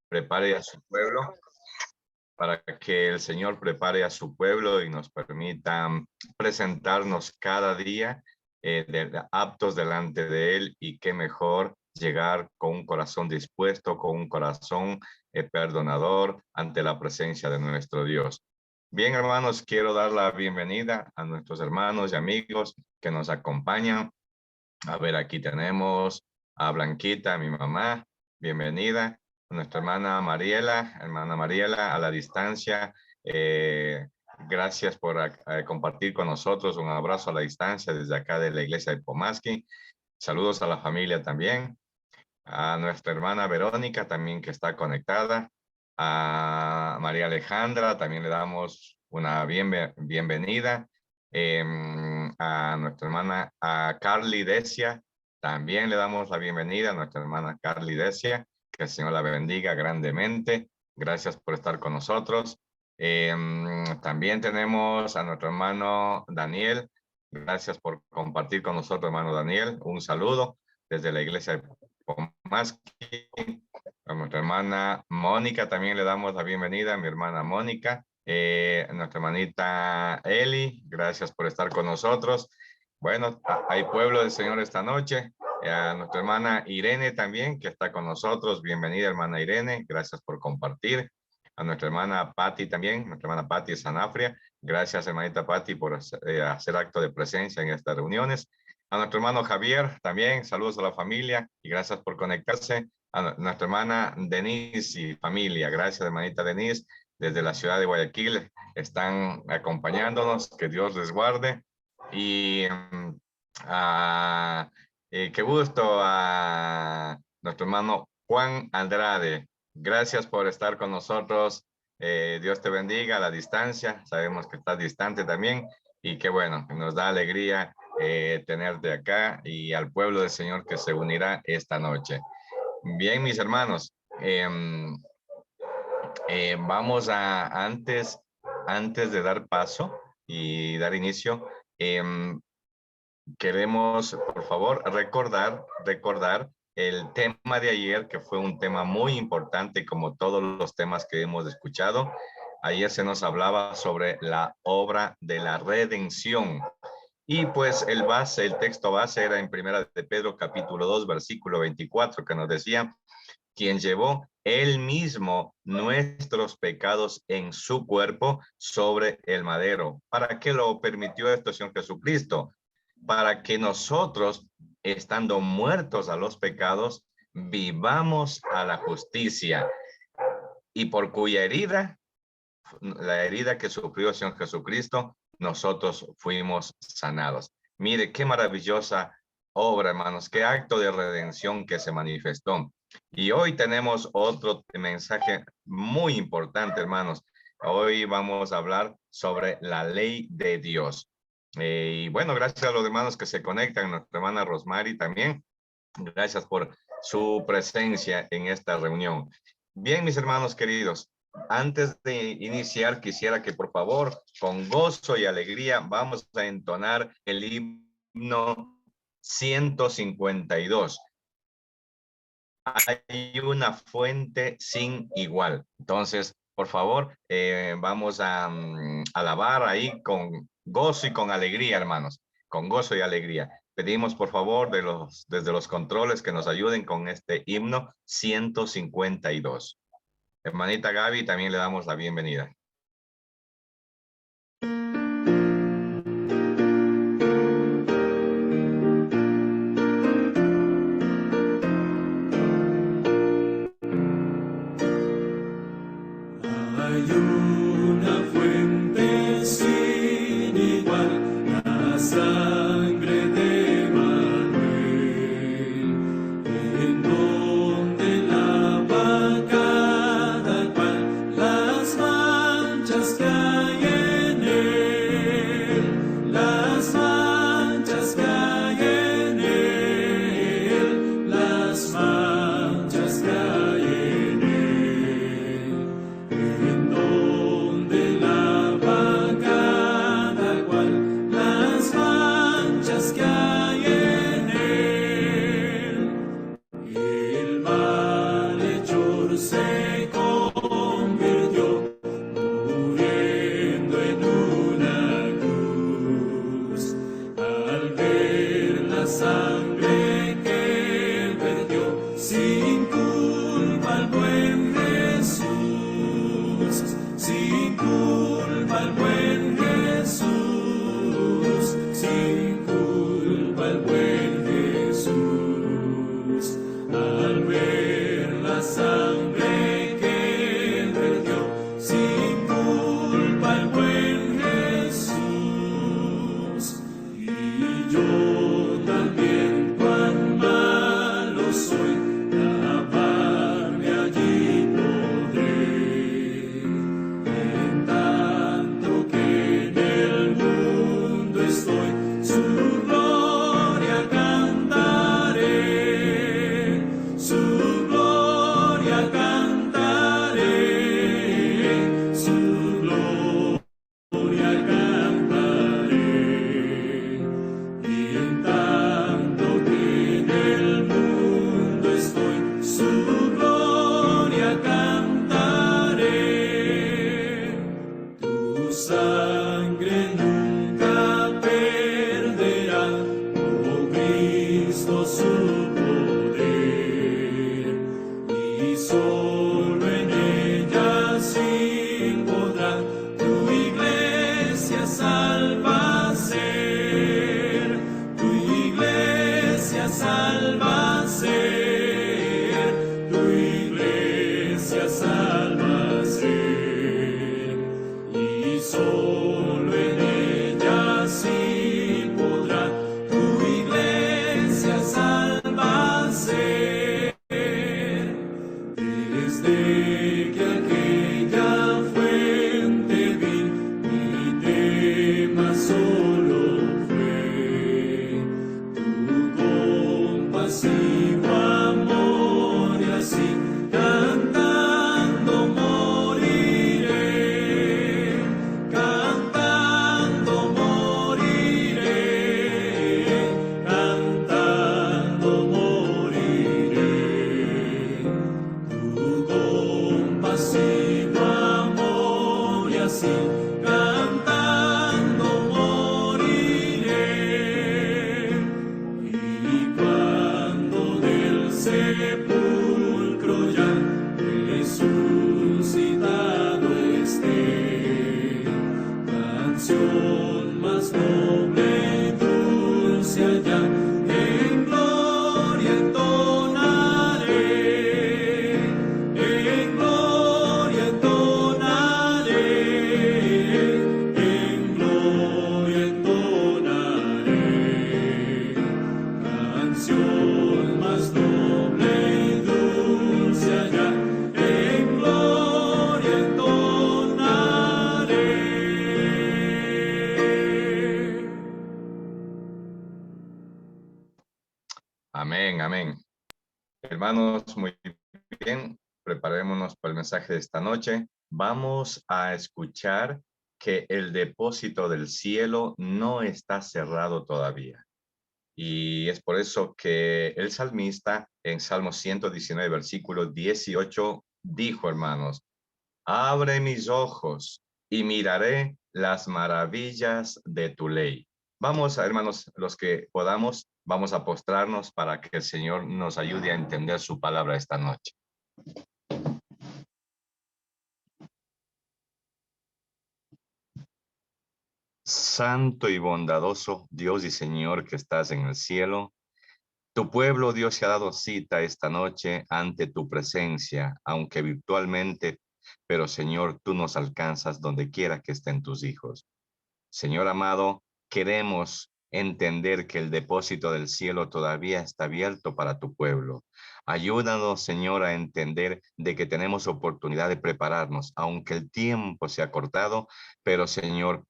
prepare a su pueblo, para que el Señor prepare a su pueblo y nos permita presentarnos cada día aptos delante de Él, y qué mejor llegar con un corazón dispuesto, con un corazón perdonador ante la presencia de nuestro Dios. Bien, hermanos, quiero dar la bienvenida a nuestros hermanos y amigos que nos acompañan. A ver, aquí tenemos a Blanquita, mi mamá, bienvenida. A nuestra hermana Mariela, a la distancia. Gracias por compartir con nosotros. Un abrazo a la distancia desde acá de la iglesia de Pomasqui. Saludos a la familia también. A nuestra hermana Verónica también, que está conectada. A María Alejandra también le damos una bienvenida. A nuestra hermana Carly Decia también le damos la bienvenida. A nuestra hermana Carly Decia, que el Señor la bendiga grandemente. Gracias por estar con nosotros. También tenemos a nuestro hermano Daniel. Gracias por compartir con nosotros, hermano Daniel. Un saludo desde la iglesia de Pomasqui. A nuestra hermana Mónica también le damos la bienvenida. A mi hermana Mónica. Nuestra hermanita Eli, gracias por estar con nosotros. Bueno, hay pueblo del Señor esta noche. A nuestra hermana Irene también, que está con nosotros. Bienvenida, hermana Irene. Gracias por compartir. A nuestra hermana Patti también, nuestra hermana Patti de Sanafria. Gracias, hermanita Patti, por hacer acto de presencia en estas reuniones. A nuestro hermano Javier también, saludos a la familia y gracias por conectarse. A nuestra hermana Denise y familia, gracias, hermanita Denise, desde la ciudad de Guayaquil, están acompañándonos. Que Dios les guarde. Y qué gusto a nuestro hermano Juan Andrade. Gracias por estar con nosotros. Dios te bendiga a la distancia. Sabemos que estás distante también. Y qué bueno, nos da alegría tenerte acá, y al pueblo del Señor que se unirá esta noche. Bien, mis hermanos. Vamos a, antes de dar paso y dar inicio, queremos, por favor, recordar el tema de ayer, que fue un tema muy importante, como todos los temas que hemos escuchado. Ayer se nos hablaba sobre la obra de la redención. Y pues el texto base era en Primera de Pedro, capítulo 2, versículo 24, que nos decía: quien llevó él mismo nuestros pecados en su cuerpo sobre el madero. ¿Para qué lo permitió esto, Señor Jesucristo? Para que nosotros, estando muertos a los pecados, vivamos a la justicia, y por cuya herida, la herida que sufrió el Señor Jesucristo, nosotros fuimos sanados. Mire qué maravillosa obra, hermanos, qué acto de redención que se manifestó. Y hoy tenemos otro mensaje muy importante, hermanos. Hoy vamos a hablar sobre la ley de Dios. Y bueno, gracias a los hermanos que se conectan, nuestra hermana Rosmary también. Gracias por su presencia en esta reunión. Bien, mis hermanos queridos, antes de iniciar, quisiera que por favor, con gozo y alegría, vamos a entonar el himno 152. Hay una fuente sin igual. Entonces, por favor, vamos a alabar ahí con gozo y con alegría, hermanos, con gozo y alegría. Pedimos, por favor, desde los controles, que nos ayuden con este himno 152. Hermanita Gaby, también le damos la bienvenida. Hay una fuente sin igual, la sangre de Manuel, en donde lava cada cual las manchas que hay en él, las manchas que hay en él, las manchas que hay en él. En donde la buen Jesús, sin culpa el buen Jesús, sin culpa el buen Jesús, al ver la sangre que vertió, sin culpa el buen Jesús. Y yo también, cuán malo soy, lavarme allí podré. En tanto que en el mundo estoy, su gloria cantaré, su gloria cantaré, su gloria cantaré. Y en tanto que en el mundo estoy, su gloria cantaré. Tu sangre nunca perderá, oh Cristo, su poder. Y solo en ella sí podrá tu iglesia salva ser, tu iglesia salva ser, tu iglesia salva ser. Y solo en ella sí podrá tu iglesia salva ser. Desde que aquella fuente vi, mi tema solo fue tu compasivo amor, y así cantando moriré, cantando moriré, cantando moriré. Tu compasivo amor, y así cantando moriré. Y cuando del sepulcro ya resucitado esté, canción más noble y dulce allá en gloria entonaré, en gloria entonaré, en gloria entonaré. Canción más noble y dulce allá en gloria entonaré. Amén, amén. Hermanos, muy bien. Preparémonos para el mensaje de esta noche. Vamos a escuchar que el depósito del cielo no está cerrado todavía. Y es por eso que el salmista en Salmo 119, versículo 18, dijo, hermanos, abre mis ojos y miraré las maravillas de tu ley. Vamos, hermanos, los que podamos, vamos a postrarnos para que el Señor nos ayude a entender su palabra esta noche. Santo y bondadoso Dios y Señor que estás en el cielo, tu pueblo, Dios, se ha dado cita esta noche ante tu presencia, aunque virtualmente, pero Señor, tú nos alcanzas donde quiera que estén tus hijos. Señor amado, queremos entender que el depósito del cielo todavía está abierto para tu pueblo. Ayúdanos, Señor, a entender de que tenemos oportunidad de prepararnos, aunque el tiempo se ha cortado, pero Señor,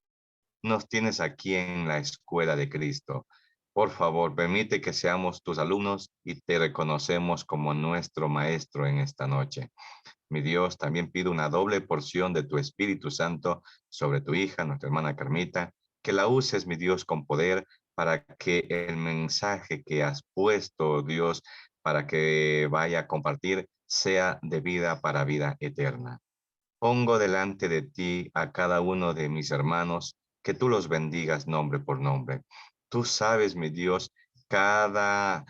nos tienes aquí en la escuela de Cristo. Por favor, permite que seamos tus alumnos y te reconocemos como nuestro maestro en esta noche. Mi Dios, también pido una doble porción de tu Espíritu Santo sobre tu hija, nuestra hermana Carmita, que la uses, mi Dios, con poder para que el mensaje que has puesto, Dios, para que vaya a compartir, sea de vida para vida eterna. Pongo delante de ti a cada uno de mis hermanos, que tú los bendigas nombre por nombre. Tú sabes, mi Dios, cada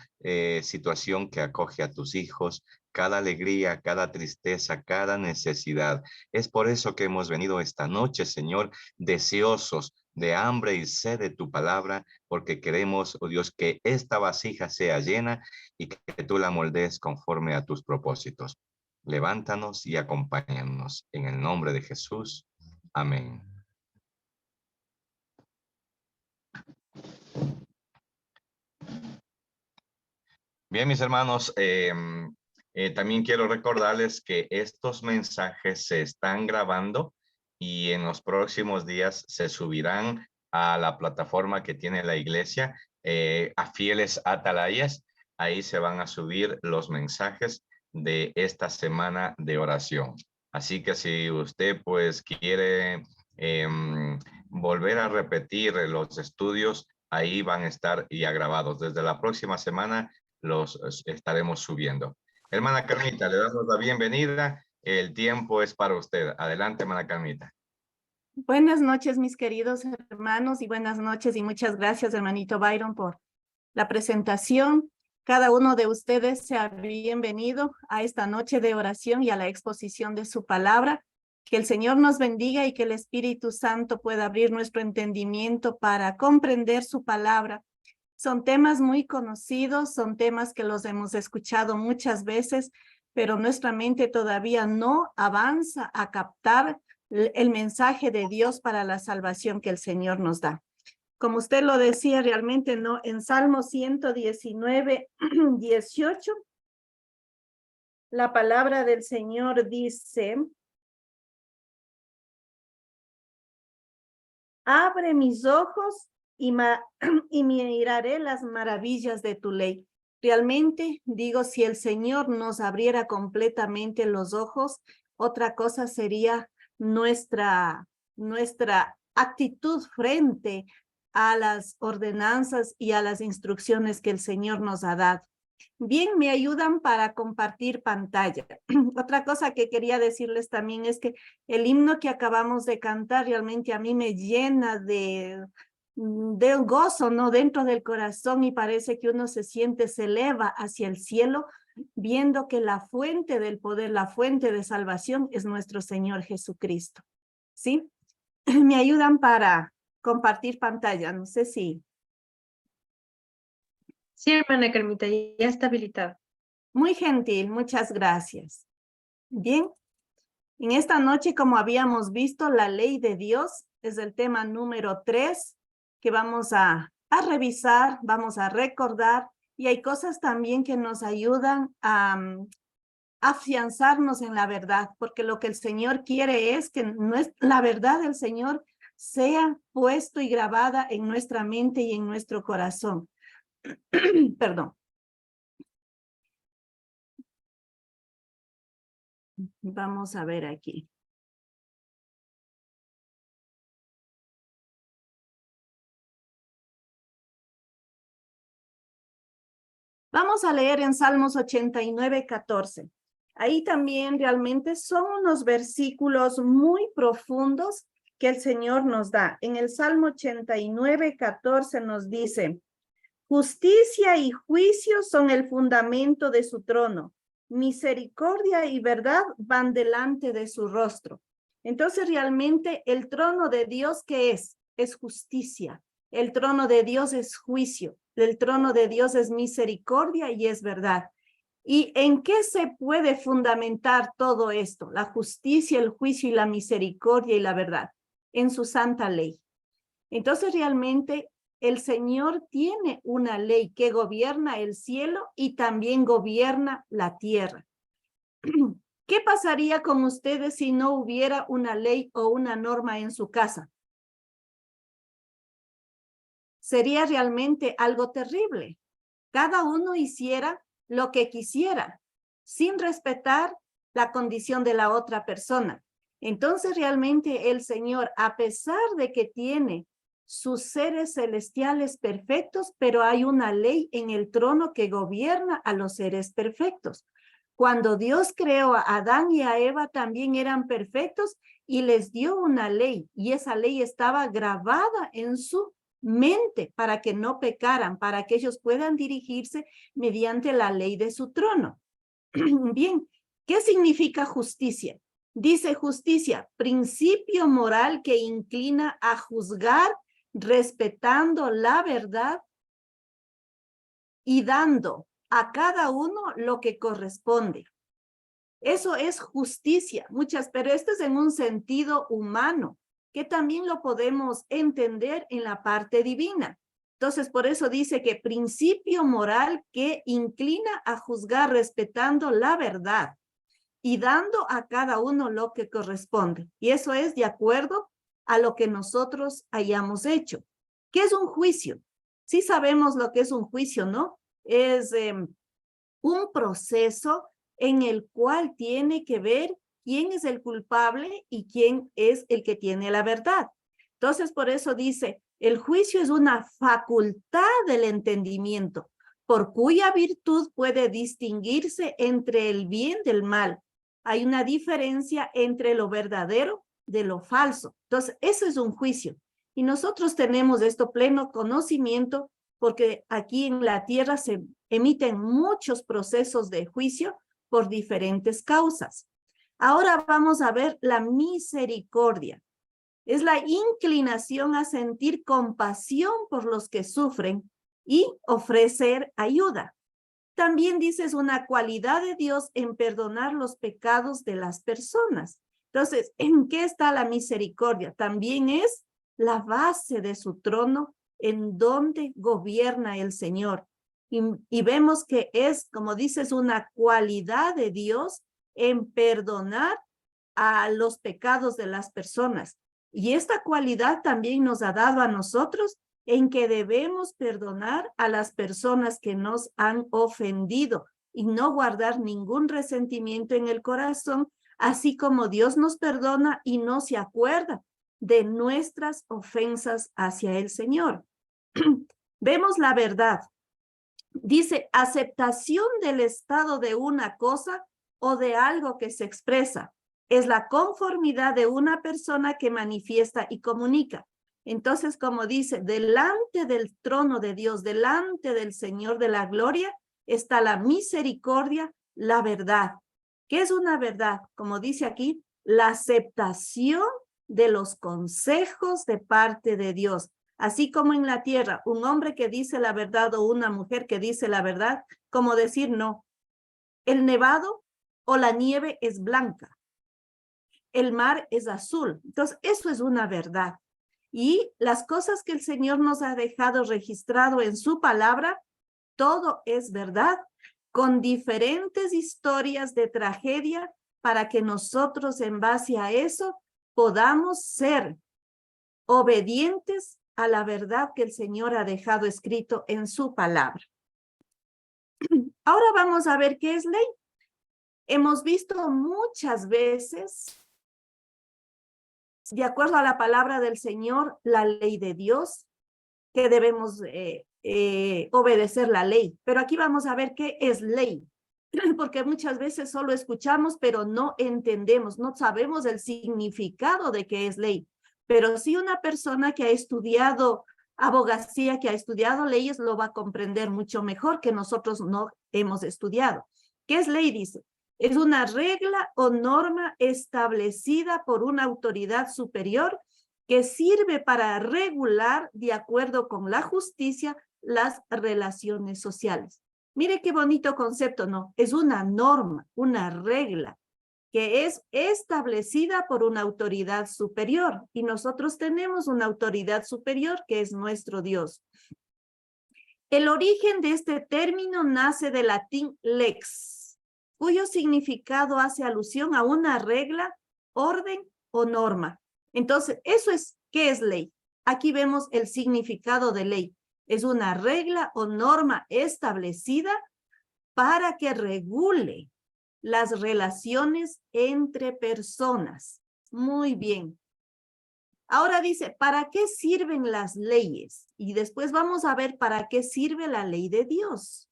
situación que acoge a tus hijos, cada alegría, cada tristeza, cada necesidad. Es por eso que hemos venido esta noche, Señor, deseosos de hambre y sed de tu palabra, porque queremos, oh Dios, que esta vasija sea llena y que tú la moldees conforme a tus propósitos. Levántanos y acompáñanos en el nombre de Jesús. Amén. Bien, mis hermanos, también quiero recordarles que estos mensajes se están grabando y en los próximos días se subirán a la plataforma que tiene la iglesia, a Fieles Atalayas. Ahí se van a subir los mensajes de esta semana de oración. Así que si usted pues quiere volver a repetir los estudios, ahí van a estar ya grabados. Desde la próxima semana los estaremos subiendo. Hermana Carmita, le damos la bienvenida. El tiempo es para usted. Adelante, hermana Carmita. Buenas noches, mis queridos hermanos, y buenas noches y muchas gracias, hermanito Byron, por la presentación. Cada uno de ustedes sea bienvenido a esta noche de oración y a la exposición de su palabra. Que el Señor nos bendiga y que el Espíritu Santo pueda abrir nuestro entendimiento para comprender su palabra. Son temas muy conocidos, son temas que los hemos escuchado muchas veces, pero nuestra mente todavía no avanza a captar el mensaje de Dios para la salvación que el Señor nos da. Como usted lo decía, realmente no, en Salmo 119, 18, la palabra del Señor dice: abre mis ojos y miraré las maravillas de tu ley. Realmente digo, si el Señor nos abriera completamente los ojos, otra cosa sería nuestra actitud frente a las ordenanzas y a las instrucciones que el Señor nos ha dado. Bien, me ayudan para compartir pantalla. Otra cosa que quería decirles también es que el himno que acabamos de cantar realmente a mí me llena de gozo, ¿no? Dentro del corazón, y parece que uno se eleva hacia el cielo, viendo que la fuente del poder, la fuente de salvación es nuestro Señor Jesucristo. ¿Sí? Me ayudan para compartir pantalla, no sé si... Sí, hermana Carmita, ya está habilitado. Muy gentil, muchas gracias. Bien, en esta noche, como habíamos visto, la ley de Dios es el tema número 3 que vamos a revisar, vamos a recordar, y hay cosas también que nos ayudan a afianzarnos en la verdad, porque lo que el Señor quiere es que la verdad del Señor sea puesto y grabada en nuestra mente y en nuestro corazón. Perdón. Vamos a ver aquí. Vamos a leer en Salmos 89, 14. Ahí también realmente son unos versículos muy profundos que el Señor nos da. En el Salmo 89, 14 nos dice: justicia y juicio son el fundamento de su trono. Misericordia y verdad van delante de su rostro. Entonces realmente el trono de Dios, ¿qué es? Es justicia. El trono de Dios es juicio. El trono de Dios es misericordia y es verdad. ¿Y en qué se puede fundamentar todo esto? La justicia, el juicio y la misericordia y la verdad. En su santa ley. Entonces realmente el Señor tiene una ley que gobierna el cielo y también gobierna la tierra. ¿Qué pasaría con ustedes si no hubiera una ley o una norma en su casa? Sería realmente algo terrible. Cada uno hiciera lo que quisiera, sin respetar la condición de la otra persona. Entonces realmente el Señor, a pesar de que tiene sus seres celestiales perfectos, pero hay una ley en el trono que gobierna a los seres perfectos. Cuando Dios creó a Adán y a Eva, también eran perfectos y les dio una ley, y esa ley estaba grabada en su mente para que no pecaran, para que ellos puedan dirigirse mediante la ley de su trono. Bien, ¿qué significa justicia? Dice justicia, principio moral que inclina a juzgar respetando la verdad y dando a cada uno lo que corresponde. Eso es justicia, pero esto es en un sentido humano, que también lo podemos entender en la parte divina. Entonces, por eso dice que principio moral que inclina a juzgar respetando la verdad y dando a cada uno lo que corresponde. Y eso es de acuerdo a lo que nosotros hayamos hecho. ¿Qué es un juicio? Sí sabemos lo que es un juicio, ¿no? Es un proceso en el cual tiene que ver quién es el culpable y quién es el que tiene la verdad. Entonces, por eso dice, el juicio es una facultad del entendimiento, por cuya virtud puede distinguirse entre el bien del mal. Hay una diferencia entre lo verdadero de lo falso. Entonces, eso es un juicio. Y nosotros tenemos esto pleno conocimiento porque aquí en la tierra se emiten muchos procesos de juicio por diferentes causas. Ahora vamos a ver la misericordia. Es la inclinación a sentir compasión por los que sufren y ofrecer ayuda. También dice es una cualidad de Dios en perdonar los pecados de las personas. Entonces, ¿en qué está la misericordia? También es la base de su trono en donde gobierna el Señor. Y vemos que es, como dices, una cualidad de Dios en perdonar a los pecados de las personas. Y esta cualidad también nos ha dado a nosotros en que debemos perdonar a las personas que nos han ofendido y no guardar ningún resentimiento en el corazón, así como Dios nos perdona y no se acuerda de nuestras ofensas hacia el Señor. Vemos la verdad. Dice, aceptación del estado de una cosa o de algo que se expresa. Es la conformidad de una persona que manifiesta y comunica. Entonces, como dice, delante del trono de Dios, delante del Señor de la gloria, está la misericordia, la verdad. ¿Qué es una verdad? Como dice aquí, la aceptación de los consejos de parte de Dios. Así como en la tierra, un hombre que dice la verdad o una mujer que dice la verdad, como decir no. El nevado o la nieve es blanca. El mar es azul. Entonces, eso es una verdad. Y las cosas que el Señor nos ha dejado registrado en su palabra, todo es verdad, con diferentes historias de tragedia para que nosotros en base a eso podamos ser obedientes a la verdad que el Señor ha dejado escrito en su palabra. Ahora vamos a ver qué es ley. Hemos visto muchas veces, de acuerdo a la palabra del Señor, la ley de Dios, que debemos obedecer la ley. Pero aquí vamos a ver qué es ley, porque muchas veces solo escuchamos, pero no entendemos, no sabemos el significado de qué es ley. Pero sí una persona que ha estudiado abogacía, que ha estudiado leyes, lo va a comprender mucho mejor que nosotros no hemos estudiado. ¿Qué es ley? Dice, es una regla o norma establecida por una autoridad superior que sirve para regular, de acuerdo con la justicia, las relaciones sociales. Mire qué bonito concepto, ¿no? Es una norma, una regla que es establecida por una autoridad superior. Y nosotros tenemos una autoridad superior que es nuestro Dios. El origen de este término nace del latín lex, cuyo significado hace alusión a una regla, orden o norma. Entonces, eso es, ¿qué es ley? Aquí vemos el significado de ley. Es una regla o norma establecida para que regule las relaciones entre personas. Muy bien. Ahora dice, ¿para qué sirven las leyes? Y después vamos a ver para qué sirve la ley de Dios.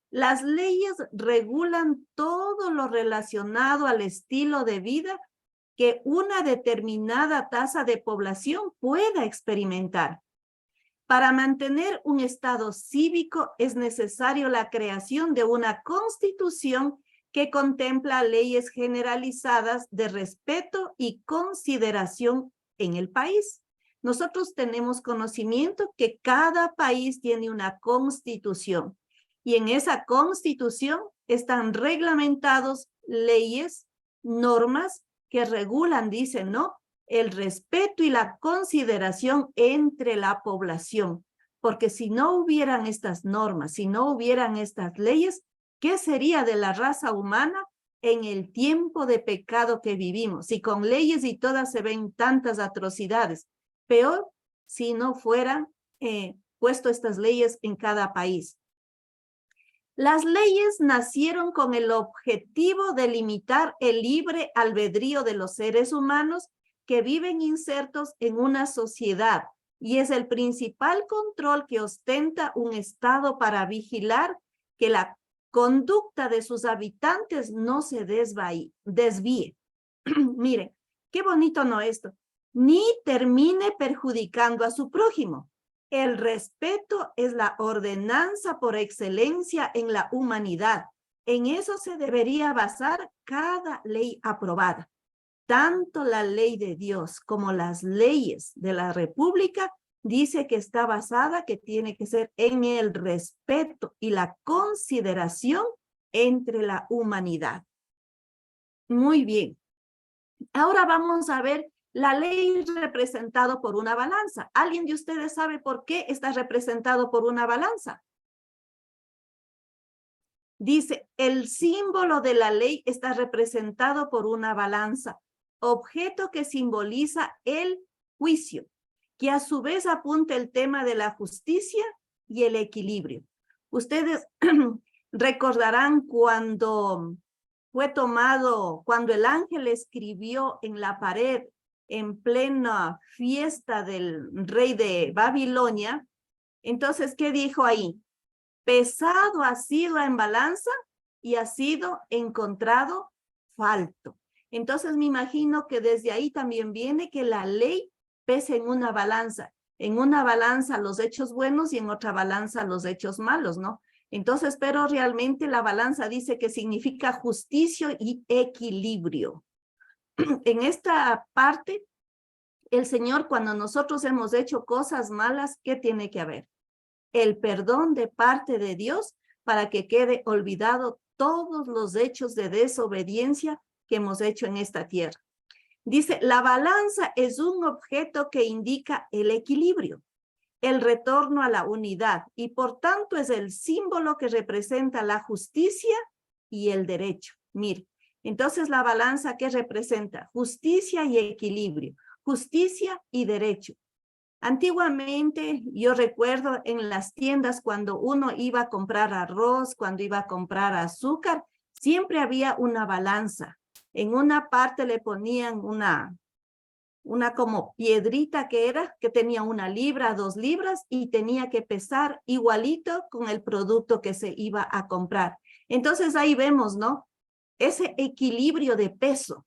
Las leyes regulan todo lo relacionado al estilo de vida que una determinada tasa de población pueda experimentar. Para mantener un estado cívico es necesario la creación de una constitución que contempla leyes generalizadas de respeto y consideración en el país. Nosotros tenemos conocimiento que cada país tiene una constitución y en esa constitución están reglamentados leyes, normas que regulan, dicen, ¿no? El respeto y la consideración entre la población. Porque si no hubieran estas normas, si no hubieran estas leyes, ¿qué sería de la raza humana en el tiempo de pecado que vivimos? Si con leyes y todas se ven tantas atrocidades, peor si no fueran puesto estas leyes en cada país. Las leyes nacieron con el objetivo de limitar el libre albedrío de los seres humanos que viven insertos en una sociedad y es el principal control que ostenta un Estado para vigilar que la conducta de sus habitantes no se desvíe. Miren, qué bonito no esto. Ni termine perjudicando a su prójimo. El respeto es la ordenanza por excelencia en la humanidad. En eso se debería basar cada ley aprobada. Tanto la ley de Dios como las leyes de la República dice que está basada, que tiene que ser en el respeto y la consideración entre la humanidad. Muy bien. Ahora vamos a ver la ley representada por una balanza. ¿Alguien de ustedes sabe por qué está representado por una balanza? Dice, el símbolo de la ley está representado por una balanza, objeto que simboliza el juicio, que a su vez apunta el tema de la justicia y el equilibrio. Ustedes recordarán cuando fue tomado, cuando el ángel escribió en la pared en plena fiesta del rey de Babilonia. Entonces, ¿qué dijo ahí? Pesado ha sido en balanza y ha sido encontrado falto. Entonces me imagino que desde ahí también viene que la ley pesa en una balanza. En una balanza los hechos buenos y en otra balanza los hechos malos, ¿no? Entonces, pero realmente la balanza dice que significa justicia y equilibrio. En esta parte, el Señor, cuando nosotros hemos hecho cosas malas, ¿qué tiene que haber? El perdón de parte de Dios para que quede olvidado todos los hechos de desobediencia que hemos hecho en esta tierra. Dice, la balanza es un objeto que indica el equilibrio, el retorno a la unidad y por tanto es el símbolo que representa la justicia y el derecho. Mire, entonces la balanza, ¿qué representa? Justicia y equilibrio, justicia y derecho. Antiguamente, yo recuerdo en las tiendas cuando uno iba a comprar arroz, cuando iba a comprar azúcar, siempre había una balanza. En una parte le ponían una como piedrita que tenía 1 libra, 2 libras y tenía que pesar igualito con el producto que se iba a comprar. Entonces ahí vemos, ¿no? Ese equilibrio de peso,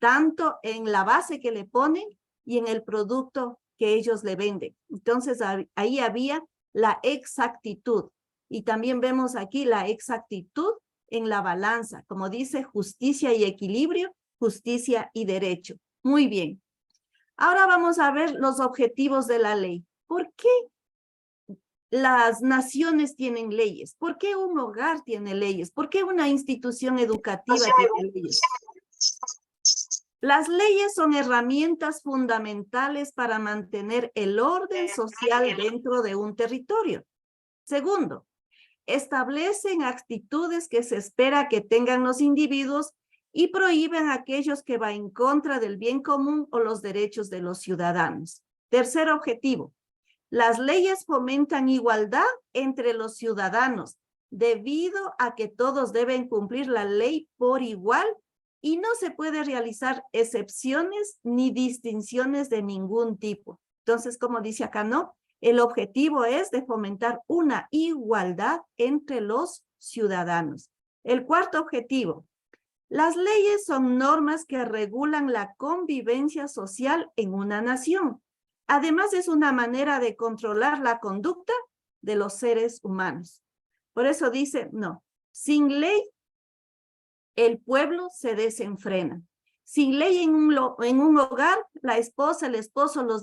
tanto en la base que le ponen y en el producto que ellos le venden. Entonces ahí había la exactitud. Y también vemos aquí la exactitud en la balanza, como dice, justicia y equilibrio, justicia y derecho. Muy bien. Ahora vamos a ver los objetivos de la ley. ¿Por qué las naciones tienen leyes? ¿Por qué un hogar tiene leyes? ¿Por qué una institución educativa tiene leyes? Las leyes son herramientas fundamentales para mantener el orden social dentro de un territorio. Segundo, establecen actitudes que se espera que tengan los individuos y prohíben a aquellos que van en contra del bien común o los derechos de los ciudadanos. Tercer objetivo, las leyes fomentan igualdad entre los ciudadanos debido a que todos deben cumplir la ley por igual y no se puede realizar excepciones ni distinciones de ningún tipo. Entonces, como dice acá, no, el objetivo es de fomentar una igualdad entre los ciudadanos. El cuarto objetivo, las leyes son normas que regulan la convivencia social en una nación. Además, es una manera de controlar la conducta de los seres humanos. Por eso dice, no, sin ley el pueblo se desenfrena. Sin ley en un hogar, la esposa, el esposo, los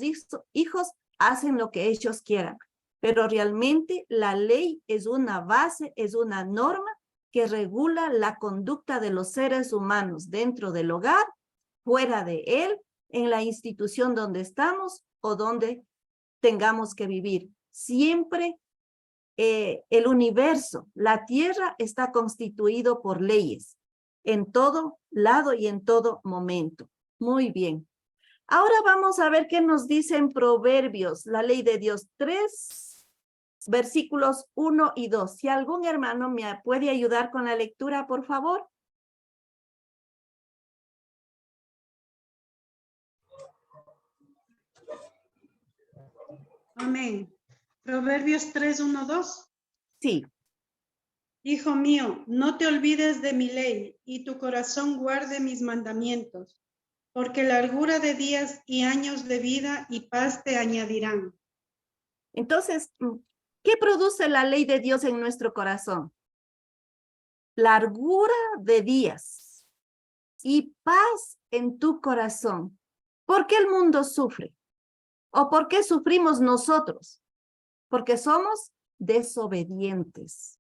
hijos hacen lo que ellos quieran. Pero realmente la ley es una base, es una norma que regula la conducta de los seres humanos dentro del hogar, fuera de él, en la institución donde estamos o donde tengamos que vivir. Siempre el universo, la tierra está constituido por leyes en todo lado y en todo momento. Muy bien. Ahora vamos a ver qué nos dicen Proverbios, la ley de Dios, 3 versículos 1 y 2. Si algún hermano me puede ayudar con la lectura, por favor. Amén. Proverbios 3, 1, 2. Sí. Hijo mío, no te olvides de mi ley y tu corazón guarde mis mandamientos, porque largura de días y años de vida y paz te añadirán. Entonces, ¿qué produce la ley de Dios en nuestro corazón? Largura de días y paz en tu corazón. ¿Por qué el mundo sufre? ¿O por qué sufrimos nosotros? Porque somos desobedientes.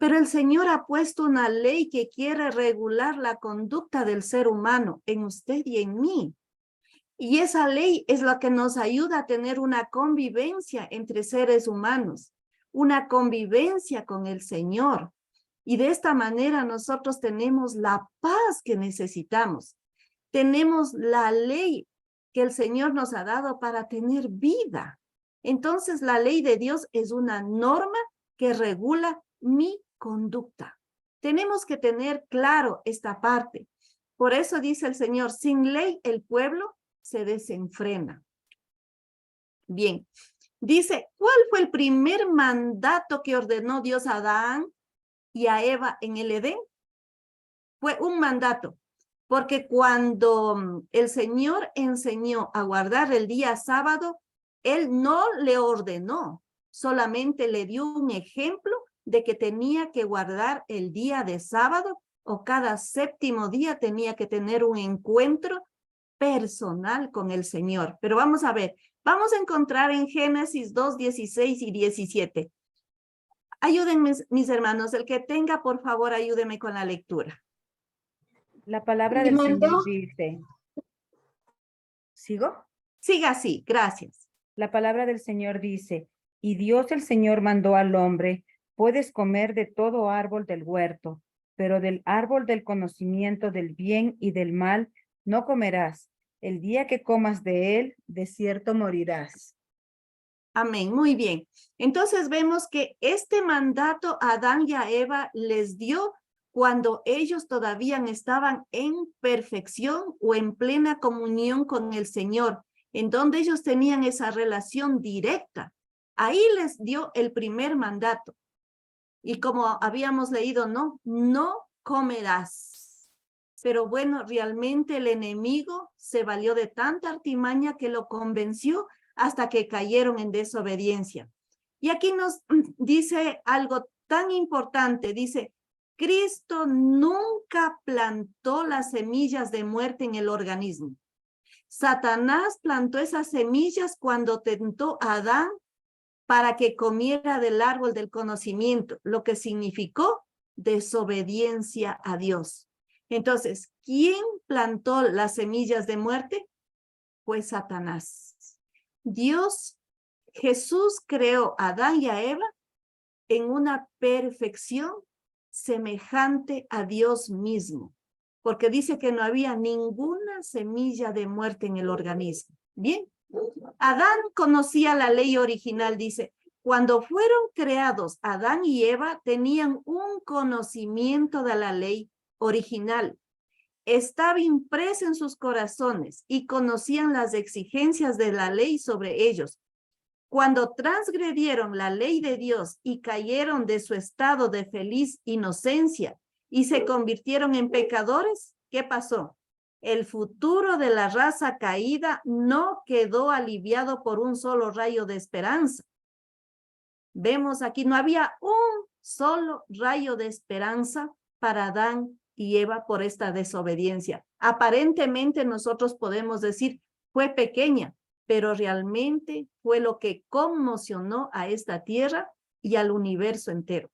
Pero el Señor ha puesto una ley que quiere regular la conducta del ser humano en usted y en mí. Y esa ley es la que nos ayuda a tener una convivencia entre seres humanos, una convivencia con el Señor. Y de esta manera nosotros tenemos la paz que necesitamos. Tenemos la ley que el Señor nos ha dado para tener vida. Entonces la ley de Dios es una norma que regula mi conducta. Tenemos que tener claro esta parte. Por eso dice el Señor, sin ley el pueblo se desenfrena. Bien, dice, ¿cuál fue el primer mandato que ordenó Dios a Adán y a Eva en el Edén? Fue un mandato, porque cuando el Señor enseñó a guardar el día sábado, Él no le ordenó, solamente le dio un ejemplo de que tenía que guardar el día de sábado o cada séptimo día tenía que tener un encuentro personal con el Señor. Pero vamos a ver, vamos a encontrar en Génesis 2, 16 y 17. Ayúdenme, mis hermanos, el que tenga, por favor, ayúdeme con la lectura. La palabra del Señor dice, ¿sigo? Siga así, gracias. La palabra del Señor dice, y Dios el Señor mandó al hombre, puedes comer de todo árbol del huerto, pero del árbol del conocimiento del bien y del mal no comerás. El día que comas de él, de cierto morirás. Amén, muy bien. Entonces vemos que este mandato a Adán y a Eva les dio cuando ellos todavía estaban en perfección o en plena comunión con el Señor, en donde ellos tenían esa relación directa. Ahí les dio el primer mandato. Y como habíamos leído, no comerás. Pero bueno, realmente el enemigo se valió de tanta artimaña que lo convenció hasta que cayeron en desobediencia. Y aquí nos dice algo tan importante, dice, Cristo nunca plantó las semillas de muerte en el organismo. Satanás plantó esas semillas cuando tentó a Adán para que comiera del árbol del conocimiento, lo que significó desobediencia a Dios. Entonces, ¿quién plantó las semillas de muerte? Pues Satanás. Jesús creó a Adán y a Eva en una perfección semejante a Dios mismo, porque dice que no había ninguna semilla de muerte en el organismo. Bien, Adán conocía la ley original, dice, cuando fueron creados Adán y Eva tenían un conocimiento de la ley original. Estaba impresa en sus corazones y conocían las exigencias de la ley sobre ellos. Cuando transgredieron la ley de Dios y cayeron de su estado de feliz inocencia y se convirtieron en pecadores, ¿qué pasó? El futuro de la raza caída no quedó aliviado por un solo rayo de esperanza. Vemos aquí, no había un solo rayo de esperanza para Adán y Eva por esta desobediencia. Aparentemente nosotros podemos decir, fue pequeña, pero realmente fue lo que conmocionó a esta tierra y al universo entero.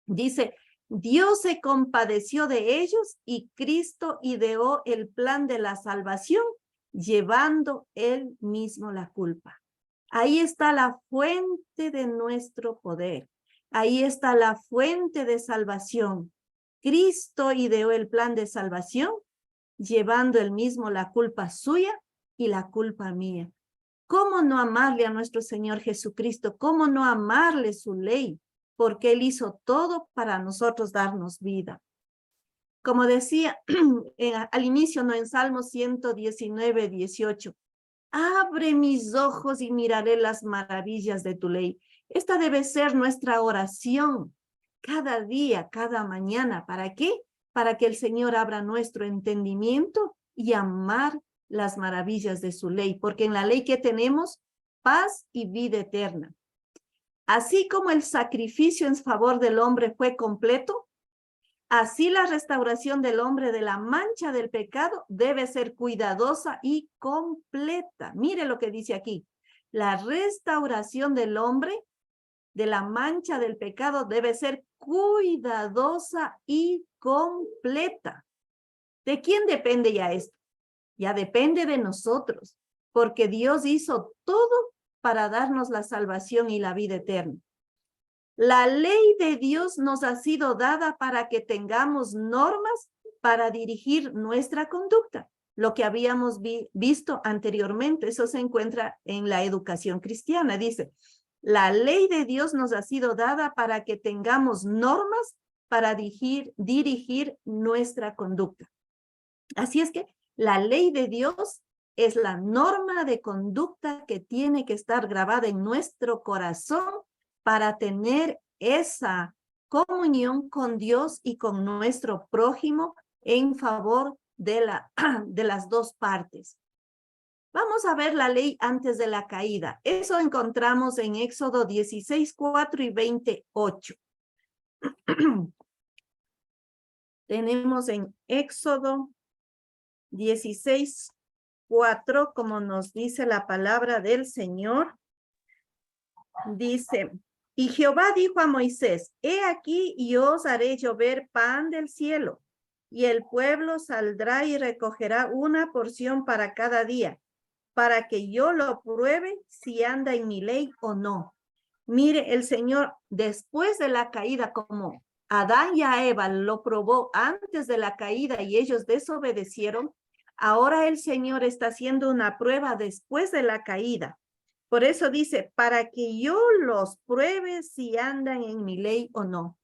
Dice, Dios se compadeció de ellos y Cristo ideó el plan de la salvación, llevando él mismo la culpa. Ahí está la fuente de nuestro poder. Ahí está la fuente de salvación. Cristo ideó el plan de salvación, llevando él mismo la culpa suya y la culpa mía. ¿Cómo no amarle a nuestro Señor Jesucristo? ¿Cómo no amarle su ley? Porque él hizo todo para nosotros darnos vida. Como decía al inicio, ¿no? En Salmo 119, 18. Abre mis ojos y miraré las maravillas de tu ley. Esta debe ser nuestra oración cada día, cada mañana. ¿Para qué? Para que el Señor abra nuestro entendimiento y amar las maravillas de su ley. Porque en la ley que tenemos, paz y vida eterna. Así como el sacrificio en favor del hombre fue completo, así la restauración del hombre de la mancha del pecado debe ser cuidadosa y completa. Mire lo que dice aquí. La restauración del hombre de la mancha del pecado debe ser cuidadosa y completa. ¿De quién depende ya esto? Ya depende de nosotros, porque Dios hizo todo para darnos la salvación y la vida eterna. La ley de Dios nos ha sido dada para que tengamos normas para dirigir nuestra conducta. Lo que habíamos visto anteriormente, eso se encuentra en la educación cristiana. Dice, la ley de Dios nos ha sido dada para que tengamos normas para dirigir nuestra conducta. Así es que la ley de Dios es la norma de conducta que tiene que estar grabada en nuestro corazón para tener esa comunión con Dios y con nuestro prójimo en favor de las dos partes. Vamos a ver la ley antes de la caída. Eso encontramos en Éxodo 16, 4 y 28. Tenemos en Éxodo 16, 4, como nos dice la palabra del Señor. Dice, y Jehová dijo a Moisés, he aquí yo os haré llover pan del cielo, y el pueblo saldrá y recogerá una porción para cada día, para que yo lo pruebe si anda en mi ley o no. Mire, el Señor, después de la caída, como Adán y a Eva lo probó antes de la caída y ellos desobedecieron, ahora el Señor está haciendo una prueba después de la caída. Por eso dice, para que yo los pruebe si andan en mi ley o no.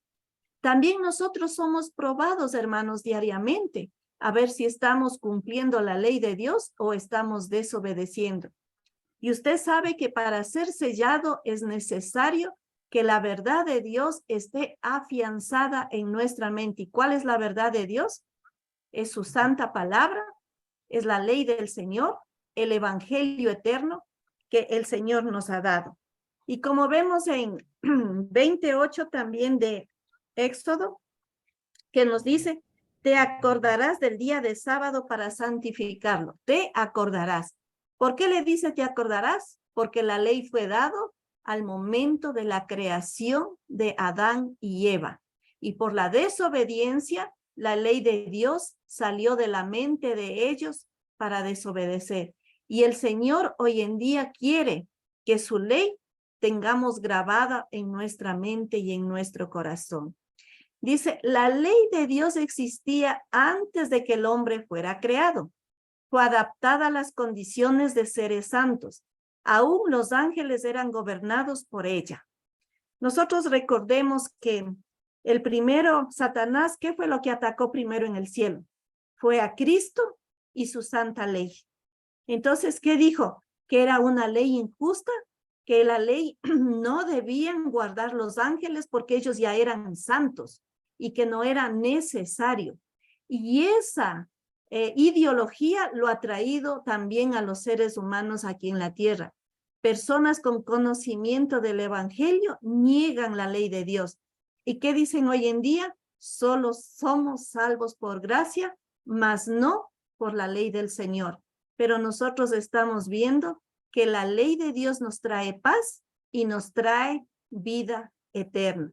También nosotros somos probados, hermanos, diariamente, a ver si estamos cumpliendo la ley de Dios o estamos desobedeciendo. Y usted sabe que para ser sellado es necesario que la verdad de Dios esté afianzada en nuestra mente. ¿Y cuál es la verdad de Dios? Es su santa palabra, es la ley del Señor, el evangelio eterno que el Señor nos ha dado. Y como vemos en 28 también de Éxodo, que nos dice, te acordarás del día de sábado para santificarlo. Te acordarás. ¿Por qué le dice te acordarás? Porque la ley fue dado al momento de la creación de Adán y Eva. Y por la desobediencia, la ley de Dios salió de la mente de ellos para desobedecer. Y el Señor hoy en día quiere que su ley tengamos grabada en nuestra mente y en nuestro corazón. Dice, la ley de Dios existía antes de que el hombre fuera creado. Fue adaptada a las condiciones de seres santos. Aún los ángeles eran gobernados por ella. Nosotros recordemos que el primero, Satanás, ¿qué fue lo que atacó primero en el cielo? Fue a Cristo y su santa ley. Entonces, ¿qué dijo? Que era una ley injusta, que la ley no debían guardar los ángeles porque ellos ya eran santos y que no era necesario. Y esa ideología lo ha traído también a los seres humanos aquí en la tierra. Personas con conocimiento del evangelio niegan la ley de Dios. ¿Y qué dicen hoy en día? solo somos salvos por gracia, mas no por la ley del Señor. Pero nosotros estamos viendo que la ley de Dios nos trae paz y nos trae vida eterna.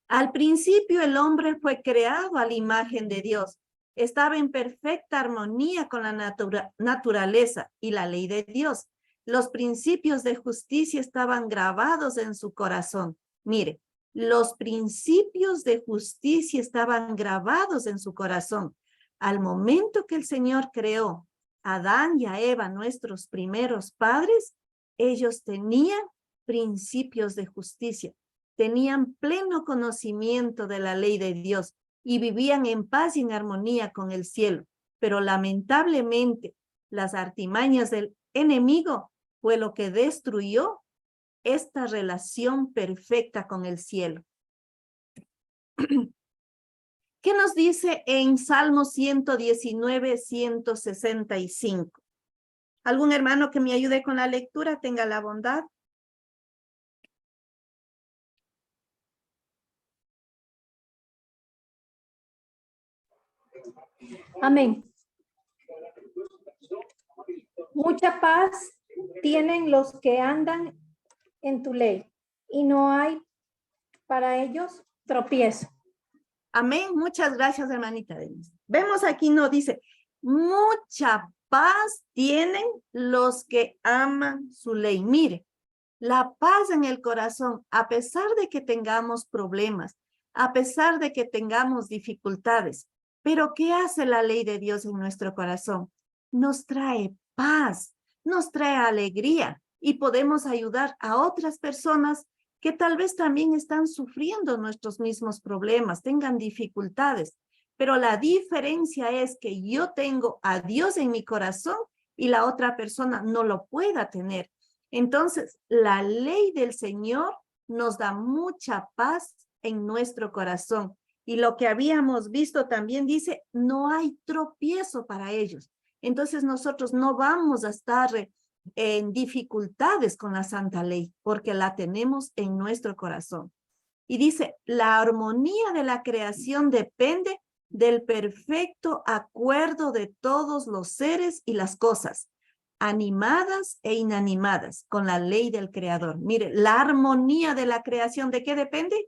Al principio el hombre fue creado a la imagen de Dios. Estaba en perfecta armonía con la naturaleza y la ley de Dios. Los principios de justicia estaban grabados en su corazón. Mire, los principios de justicia estaban grabados en su corazón. Al momento que el Señor creó a Adán y a Eva, nuestros primeros padres, ellos tenían principios de justicia, tenían pleno conocimiento de la ley de Dios y vivían en paz y en armonía con el cielo. Pero lamentablemente, las artimañas del enemigo fue lo que destruyó esta relación perfecta con el cielo. ¿Qué nos dice en Salmo 119, 165? ¿Algún hermano que me ayude con la lectura? Tenga la bondad. Amén. Mucha paz tienen los que andan en tu ley y no hay para ellos tropiezo. Amén. Muchas gracias, hermanita Denise. Vemos aquí, no dice, mucha paz tienen los que aman su ley. Mire, la paz en el corazón, a pesar de que tengamos problemas, a pesar de que tengamos dificultades, pero ¿qué hace la ley de Dios en nuestro corazón? Nos trae paz, nos trae alegría y podemos ayudar a otras personas que tal vez también están sufriendo nuestros mismos problemas, tengan dificultades. Pero la diferencia es que yo tengo a Dios en mi corazón y la otra persona no lo pueda tener. Entonces, la ley del Señor nos da mucha paz en nuestro corazón. Y lo que habíamos visto también dice, no hay tropiezo para ellos. Entonces, nosotros no vamos a estar en dificultades con la santa ley, porque la tenemos en nuestro corazón. Y dice, la armonía de la creación depende del perfecto acuerdo de todos los seres y las cosas, animadas e inanimadas, con la ley del Creador. Mire, la armonía de la creación, ¿de qué depende?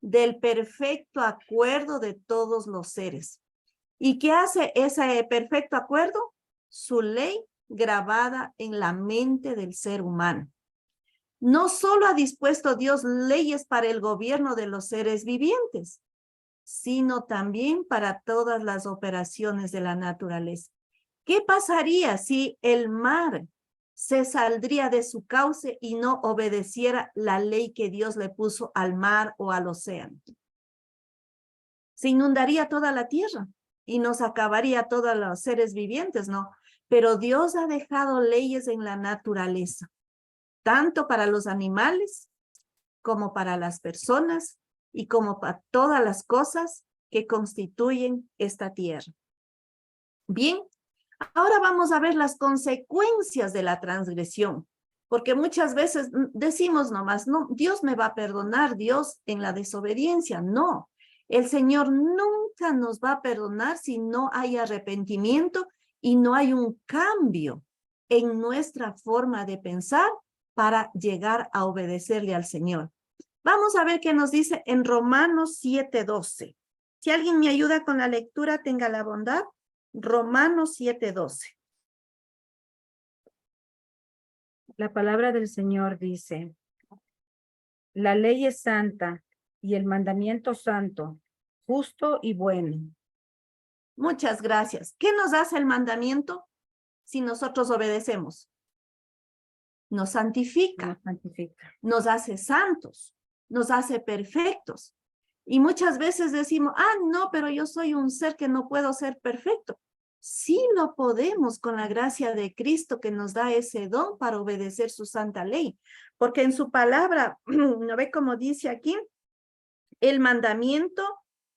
Del perfecto acuerdo de todos los seres. ¿Y qué hace ese perfecto acuerdo? Su ley grabada en la mente del ser humano. No solo ha dispuesto Dios leyes para el gobierno de los seres vivientes, sino también para todas las operaciones de la naturaleza. ¿Qué pasaría si el mar se saldría de su cauce y no obedeciera la ley que Dios le puso al mar o al océano? Se inundaría toda la tierra y nos acabaría todos los seres vivientes, ¿no? Pero Dios ha dejado leyes en la naturaleza, tanto para los animales como para las personas y como para todas las cosas que constituyen esta tierra. Bien, ahora vamos a ver las consecuencias de la transgresión, porque muchas veces decimos nomás, no, Dios me va a perdonar, Dios en la desobediencia. No, el Señor nunca nos va a perdonar si no hay arrepentimiento y no hay un cambio en nuestra forma de pensar para llegar a obedecerle al Señor. Vamos a ver qué nos dice en Romanos 7:12. Si alguien me ayuda con la lectura, tenga la bondad. Romanos 7:12. La palabra del Señor dice, la ley es santa y el mandamiento santo, justo y bueno. Muchas gracias. ¿Qué nos hace el mandamiento si nosotros obedecemos? Nos santifica, Nos santifica. nos hace santos, nos hace perfectos. Y muchas veces decimos, no, pero yo soy un ser que no puedo ser perfecto. Sí lo podemos con la gracia de Cristo que nos da ese don para obedecer su santa ley. Porque en su palabra, ¿no ve cómo dice aquí? El mandamiento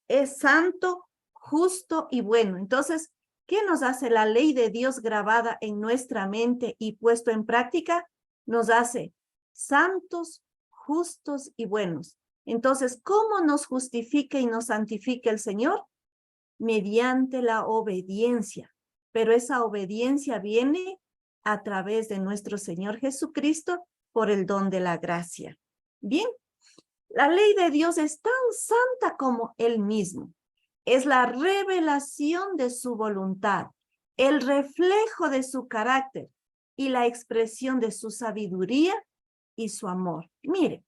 es santo, justo y bueno. Entonces, ¿qué nos hace la ley de Dios grabada en nuestra mente y puesto en práctica? Nos hace santos, justos y buenos. Entonces, ¿cómo nos justifica y nos santifica el Señor? Mediante la obediencia. Pero esa obediencia viene a través de nuestro Señor Jesucristo por el don de la gracia. Bien, la ley de Dios es tan santa como Él mismo. Es la revelación de su voluntad, el reflejo de su carácter y la expresión de su sabiduría y su amor. Mire,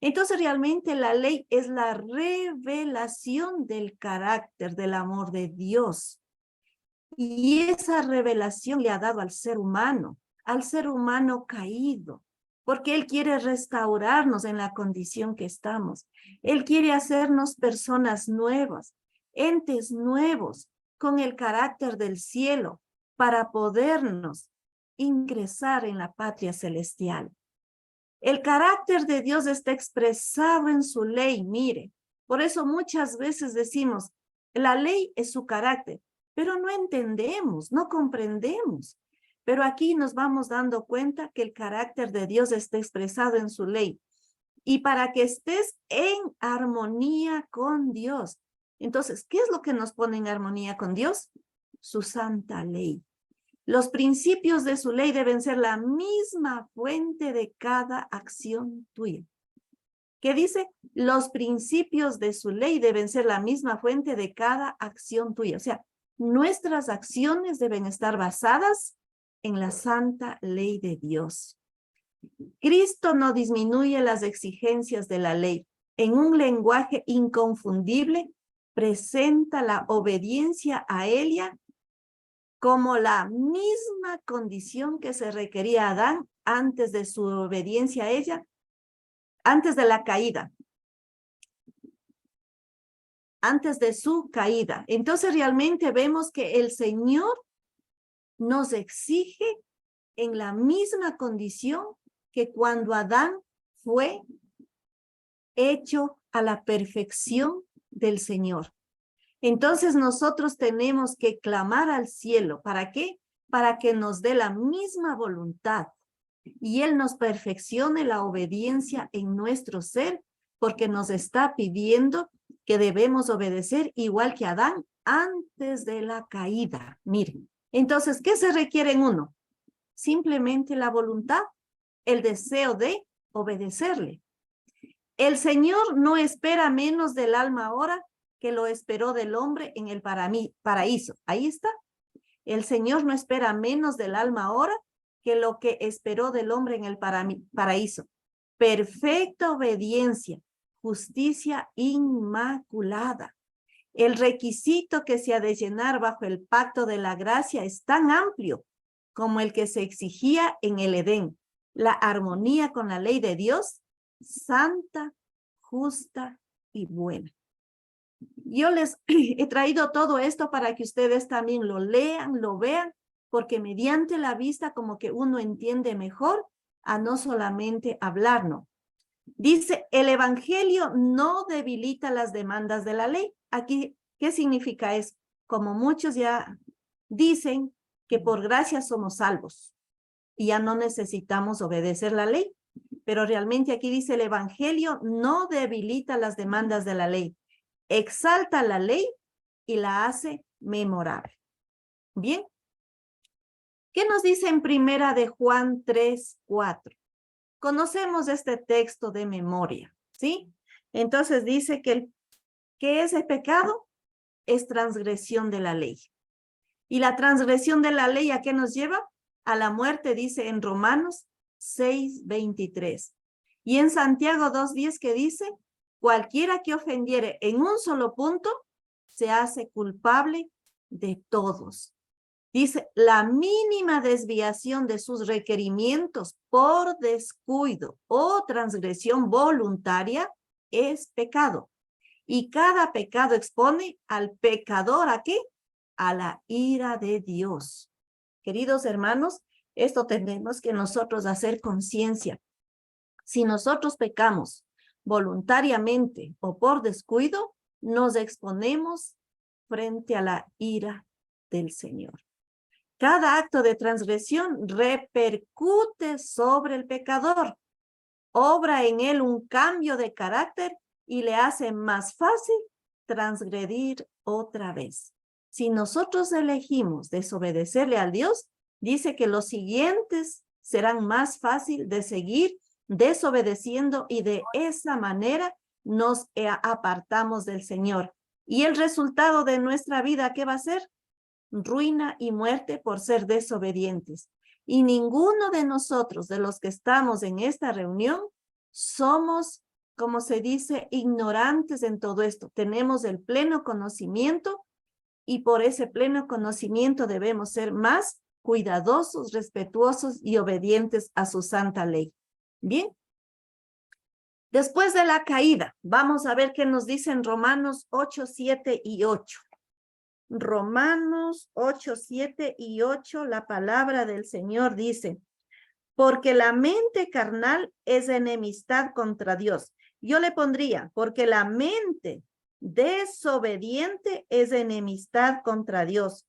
entonces realmente la ley es la revelación del carácter, del amor de Dios. Y esa revelación le ha dado al ser humano caído, porque Él quiere restaurarnos en la condición que estamos. Él quiere hacernos personas nuevas, entes nuevos, con el carácter del cielo, para podernos ingresar en la patria celestial. El carácter de Dios está expresado en su ley, mire. Por eso muchas veces decimos, la ley es su carácter, pero no entendemos, no comprendemos. Pero aquí nos vamos dando cuenta que el carácter de Dios está expresado en su ley. Y para que estés en armonía con Dios. Entonces, ¿qué es lo que nos pone en armonía con Dios? Su santa ley. Los principios de su ley deben ser la misma fuente de cada acción tuya. ¿Qué dice? Los principios de su ley deben ser la misma fuente de cada acción tuya. O sea, nuestras acciones deben estar basadas en la santa ley de Dios. Cristo no disminuye las exigencias de la ley. En un lenguaje inconfundible, presenta la obediencia a ella como la misma condición que se requería a Adán antes de su obediencia a ella, antes de la caída, antes de su caída. Entonces realmente vemos que el Señor nos exige en la misma condición que cuando Adán fue hecho a la perfección del Señor. Entonces nosotros tenemos que clamar al cielo. ¿Para qué? Para que nos dé la misma voluntad y Él nos perfeccione la obediencia en nuestro ser, porque nos está pidiendo que debemos obedecer igual que Adán antes de la caída. Miren, entonces, ¿qué se requiere en uno? Simplemente la voluntad, el deseo de obedecerle. El Señor no espera menos del alma ahora que lo esperó del hombre en el paraíso. Ahí está. El Señor no espera menos del alma ahora que lo que esperó del hombre en el paraíso. Perfecta obediencia, justicia inmaculada. El requisito que se ha de llenar bajo el pacto de la gracia es tan amplio como el que se exigía en el Edén. La armonía con la ley de Dios, santa, justa y buena. Yo les he traído todo esto para que ustedes también lo lean, lo vean, porque mediante la vista como que uno entiende mejor a no solamente hablar, ¿no? Dice, el evangelio no debilita las demandas de la ley. Aquí, ¿qué significa eso? Como muchos ya dicen que por gracia somos salvos y ya no necesitamos obedecer la ley, pero realmente aquí dice el evangelio no debilita las demandas de la ley. Exalta la ley y la hace memorable. Bien. ¿Qué nos dice en primera de Juan 3:4? Conocemos este texto de memoria, ¿sí? Entonces dice que ¿qué es el pecado? Es transgresión de la ley. ¿Y la transgresión de la ley a qué nos lleva? A la muerte, dice en Romanos 6:23. Y en Santiago 2:10 que dice, cualquiera que ofendiere en un solo punto, se hace culpable de todos. Dice, la mínima desviación de sus requerimientos por descuido o transgresión voluntaria es pecado. Y cada pecado expone al pecador, ¿a qué? A la ira de Dios. Queridos hermanos, esto tenemos que nosotros hacer conciencia. Si nosotros pecamos voluntariamente o por descuido, nos exponemos frente a la ira del Señor. Cada acto de transgresión repercute sobre el pecador, obra en él un cambio de carácter y le hace más fácil transgredir otra vez. Si nosotros elegimos desobedecerle a Dios, dice que los siguientes serán más fácil de seguir desobedeciendo y de esa manera nos apartamos del Señor. Y el resultado de nuestra vida, ¿qué va a ser? Ruina y muerte por ser desobedientes. Y ninguno de nosotros, de los que estamos en esta reunión, somos, como se dice, ignorantes en todo esto. Tenemos el pleno conocimiento y por ese pleno conocimiento debemos ser más cuidadosos, respetuosos y obedientes a su santa ley. Bien. Después de la caída, vamos a ver qué nos dicen Romanos 8, 7 y 8. Romanos 8, 7 y 8, la palabra del Señor dice, porque la mente carnal es enemistad contra Dios. Yo le pondría, porque la mente desobediente es enemistad contra Dios,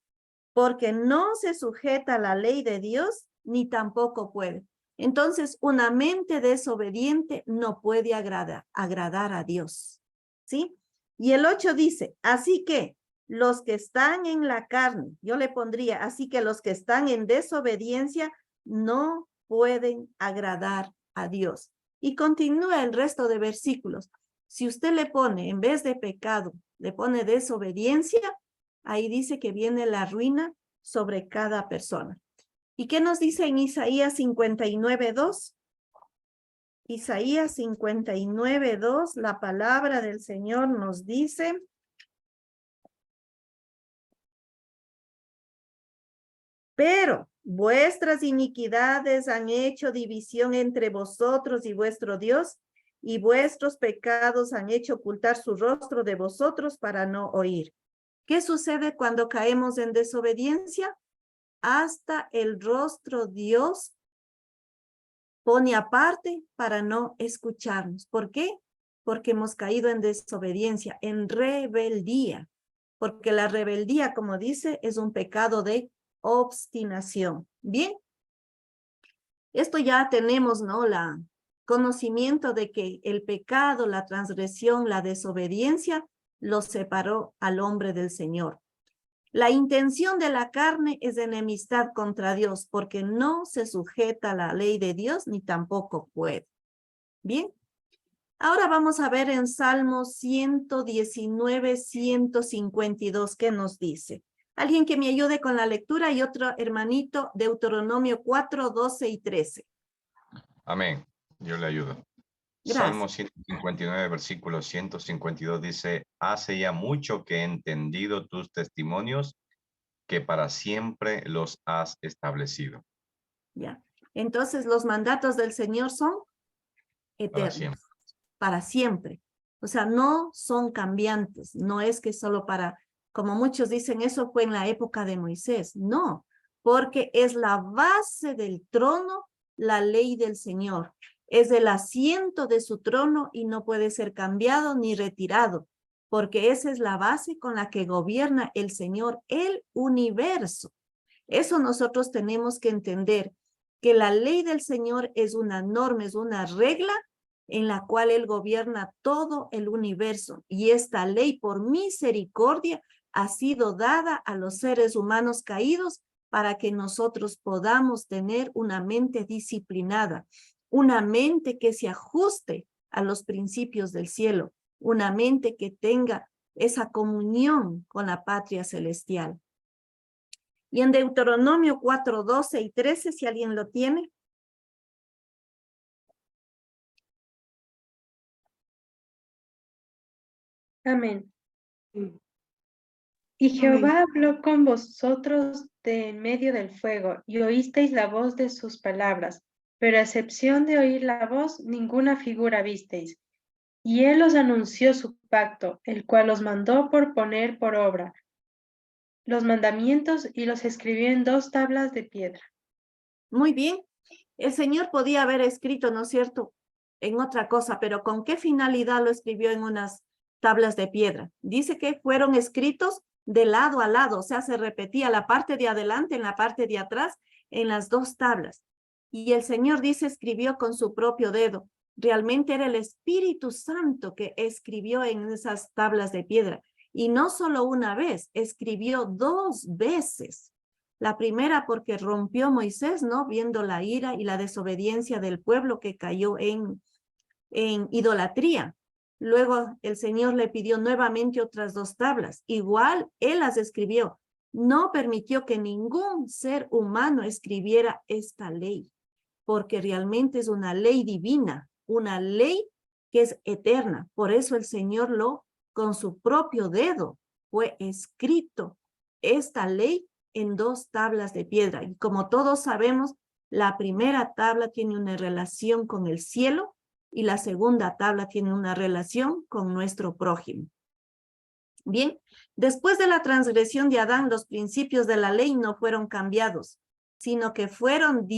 porque no se sujeta a la ley de Dios, ni tampoco puede. Entonces, una mente desobediente no puede agradar a Dios, ¿sí? Y el 8 dice, así que los que están en la carne, yo le pondría, así que los que están en desobediencia no pueden agradar a Dios. Y continúa el resto de versículos. Si usted le pone, en vez de pecado, le pone desobediencia, ahí dice que viene la ruina sobre cada persona. ¿Y qué nos dice en Isaías 59:2? Isaías 59:2, la palabra del Señor nos dice, pero vuestras iniquidades han hecho división entre vosotros y vuestro Dios, y vuestros pecados han hecho ocultar su rostro de vosotros para no oír. ¿Qué sucede cuando caemos en desobediencia? Hasta el rostro Dios pone aparte para no escucharnos. ¿Por qué? Porque hemos caído en desobediencia, en rebeldía. Porque la rebeldía, como dice, es un pecado de obstinación. Bien. Esto ya tenemos, ¿no? La conocimiento de que el pecado, la transgresión, la desobediencia, los separó al hombre del Señor. La intención de la carne es enemistad contra Dios, porque no se sujeta a la ley de Dios, ni tampoco puede. Bien. Ahora vamos a ver en Salmos 119, 152, ¿qué nos dice? Alguien que me ayude con la lectura y otro hermanito, Deuteronomio 4, 12 y 13. Amén. Yo le ayudo. Gracias. Salmo 159, versículo 152 dice, hace ya mucho que he entendido tus testimonios, que para siempre los has establecido. Ya. Entonces los mandatos del Señor son eternos. Para siempre. Para siempre. O sea, no son cambiantes. No es que solo para, como muchos dicen, eso fue en la época de Moisés. No, porque es la base del trono, la ley del Señor. Es el asiento de su trono y no puede ser cambiado ni retirado, porque esa es la base con la que gobierna el Señor, el universo. Eso nosotros tenemos que entender, que la ley del Señor es una norma, es una regla en la cual Él gobierna todo el universo. Y esta ley, por misericordia, ha sido dada a los seres humanos caídos para que nosotros podamos tener una mente disciplinada, una mente que se ajuste a los principios del cielo, una mente que tenga esa comunión con la patria celestial. Y en Deuteronomio 4, 12 y 13, si alguien lo tiene. Amén. Y Jehová habló con vosotros de en medio del fuego, y oísteis la voz de sus palabras, pero a excepción de oír la voz, ninguna figura visteis. Y él os anunció su pacto, el cual os mandó por poner por obra los mandamientos y los escribió en 2 tablas de piedra. Muy bien. El Señor podía haber escrito, ¿no es cierto?, en otra cosa, pero ¿con qué finalidad lo escribió en unas tablas de piedra? Dice que fueron escritos de lado a lado, o sea, se repetía la parte de adelante en la parte de atrás en las 2 tablas. Y el Señor dice, escribió con su propio dedo. Realmente era el Espíritu Santo que escribió en esas tablas de piedra. Y no solo una vez, escribió 2 veces. La primera porque rompió Moisés, ¿no? Viendo la ira y la desobediencia del pueblo que cayó en idolatría. Luego el Señor le pidió nuevamente otras 2 tablas. Igual él las escribió. No permitió que ningún ser humano escribiera esta ley, porque realmente es una ley divina, una ley que es eterna. Por eso el Señor con su propio dedo fue escrito esta ley en 2 tablas de piedra. Y como todos sabemos, la primera tabla tiene una relación con el cielo y la segunda tabla tiene una relación con nuestro prójimo. Bien, después de la transgresión de Adán, los principios de la ley no fueron cambiados, sino que fueron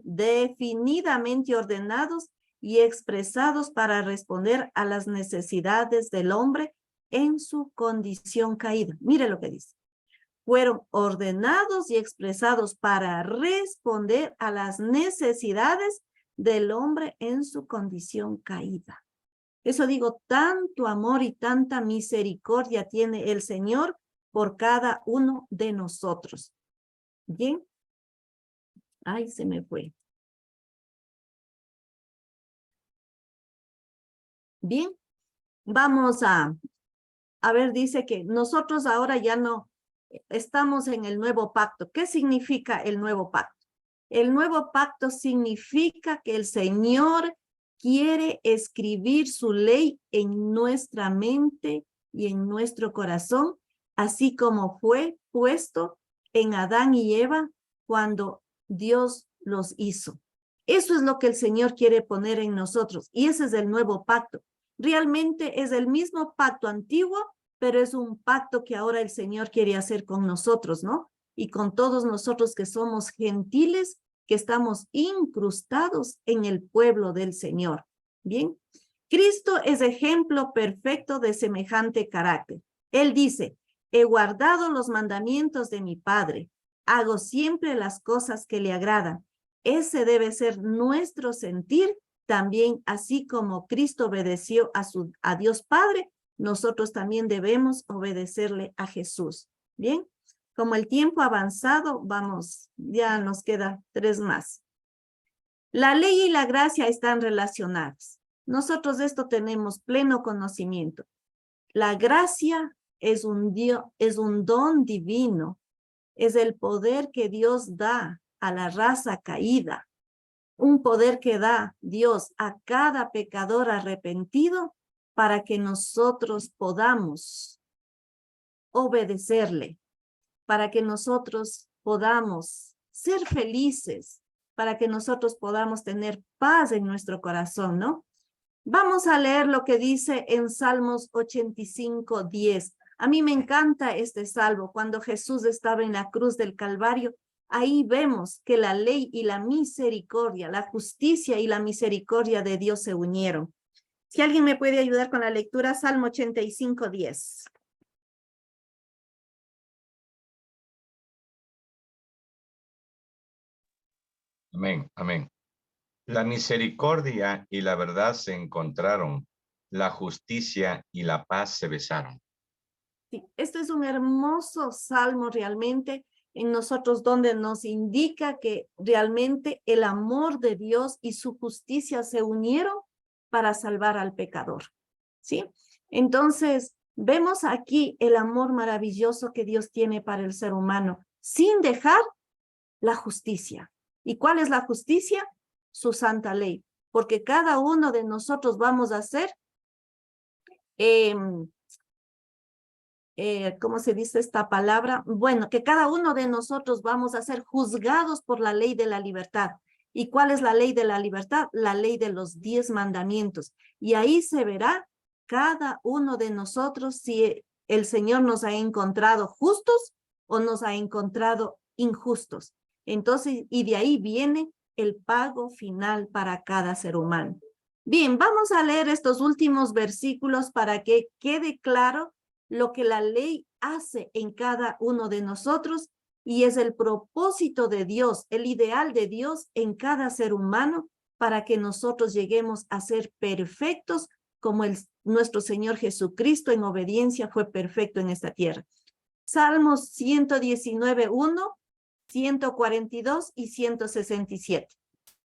definidamente ordenados y expresados para responder a las necesidades del hombre en su condición caída. Mire lo que dice. Fueron ordenados y expresados para responder a las necesidades del hombre en su condición caída. Eso digo, tanto amor y tanta misericordia tiene el Señor por cada uno de nosotros. Bien. Ay, se me fue. Bien. Vamos a ver, dice que nosotros ahora ya no estamos en el nuevo pacto. ¿Qué significa el nuevo pacto? El nuevo pacto significa que el Señor quiere escribir su ley en nuestra mente y en nuestro corazón, así como fue puesto en Adán y Eva cuando Dios los hizo. Eso es lo que el Señor quiere poner en nosotros y ese es el nuevo pacto. Realmente es el mismo pacto antiguo, pero es un pacto que ahora el Señor quiere hacer con nosotros, ¿no? Y con todos nosotros que somos gentiles, que estamos incrustados en el pueblo del Señor. Bien, Cristo es ejemplo perfecto de semejante carácter. Él dice, he guardado los mandamientos de mi Padre, hago siempre las cosas que le agradan. Ese debe ser nuestro sentir también, así como Cristo obedeció a Dios Padre, nosotros también debemos obedecerle a Jesús. Bien, como el tiempo ha avanzado, vamos, ya nos queda 3 más. La ley y la gracia están relacionadas. Nosotros de esto tenemos pleno conocimiento. La gracia es un don divino, es el poder que Dios da a la raza caída, un poder que da Dios a cada pecador arrepentido para que nosotros podamos obedecerle, para que nosotros podamos ser felices, para que nosotros podamos tener paz en nuestro corazón, ¿no? Vamos a leer lo que dice en Salmos 85:10. A mí me encanta este salmo. Cuando Jesús estaba en la cruz del Calvario, ahí vemos que la ley y la misericordia, la justicia y la misericordia de Dios se unieron. Si alguien me puede ayudar con la lectura, Salmo 85:10. Amén, amén. La misericordia y la verdad se encontraron, la justicia y la paz se besaron. Sí, este es un hermoso salmo realmente en nosotros donde nos indica que realmente el amor de Dios y su justicia se unieron para salvar al pecador, ¿sí? Entonces, vemos aquí el amor maravilloso que Dios tiene para el ser humano, sin dejar la justicia. ¿Y cuál es la justicia? Su santa ley, porque cada uno de nosotros vamos a ser, ¿cómo se dice esta palabra? Bueno, que cada uno de nosotros vamos a ser juzgados por la ley de la libertad. ¿Y cuál es la ley de la libertad? La ley de los 10 mandamientos. Y ahí se verá cada uno de nosotros si el Señor nos ha encontrado justos o nos ha encontrado injustos. Entonces, y de ahí viene el pago final para cada ser humano. Bien, vamos a leer estos últimos versículos para que quede claro lo que la ley hace en cada uno de nosotros y es el propósito de Dios, el ideal de Dios en cada ser humano para que nosotros lleguemos a ser perfectos como nuestro Señor Jesucristo en obediencia fue perfecto en esta tierra. Salmos 119:1, 142 y 167.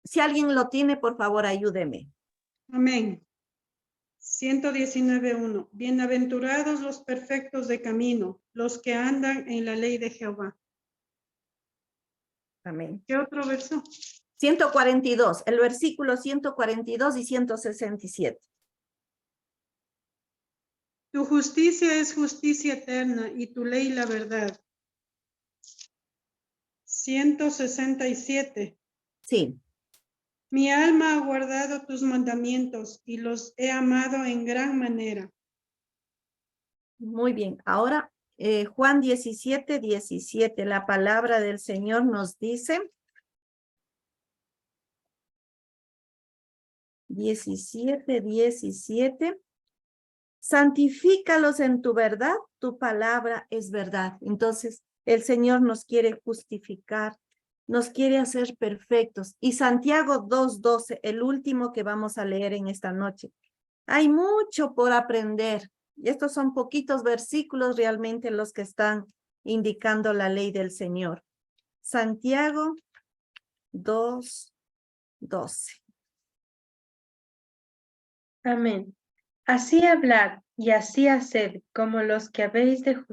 Si alguien lo tiene, por favor, ayúdeme. Amén. 119:1. Bienaventurados los perfectos de camino, los que andan en la ley de Jehová. Amén. ¿Qué otro verso? 142, el versículo 142 y 167. Tu justicia es justicia eterna y tu ley la verdad. 167. Sí. Mi alma ha guardado tus mandamientos y los he amado en gran manera. Muy bien. Ahora, Juan 17:17, la palabra del Señor nos dice, 17:17, santifícalos en tu verdad, tu palabra es verdad. Entonces, el Señor nos quiere justificar, nos quiere hacer perfectos. Y Santiago 2:12, el último que vamos a leer en esta noche. Hay mucho por aprender. Y estos son poquitos versículos realmente los que están indicando la ley del Señor. Santiago 2:12. Amén. Así hablad y así haced como los que habéis de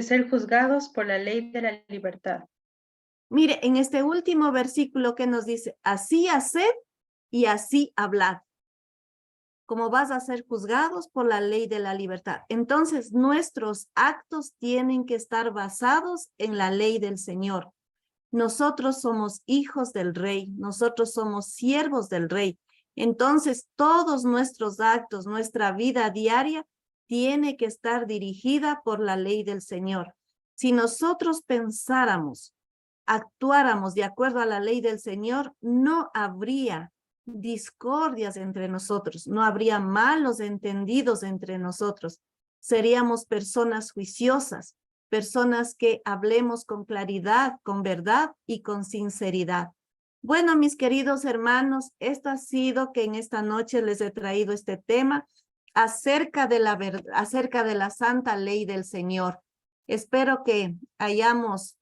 ser juzgados por la ley de la libertad. Mire, en este último versículo que nos dice, así haced y así hablad, como vas a ser juzgados por la ley de la libertad. Entonces, nuestros actos tienen que estar basados en la ley del Señor. Nosotros somos hijos del Rey, nosotros somos siervos del Rey. Entonces, todos nuestros actos, nuestra vida diaria, tiene que estar dirigida por la ley del Señor. Si nosotros pensáramos, actuáramos de acuerdo a la ley del Señor, no habría discordias entre nosotros, no habría malos entendidos entre nosotros. Seríamos personas juiciosas, personas que hablemos con claridad, con verdad y con sinceridad. Bueno, mis queridos hermanos, esto ha sido que en esta noche les he traído este tema acerca de la santa ley del Señor. Espero que hayamos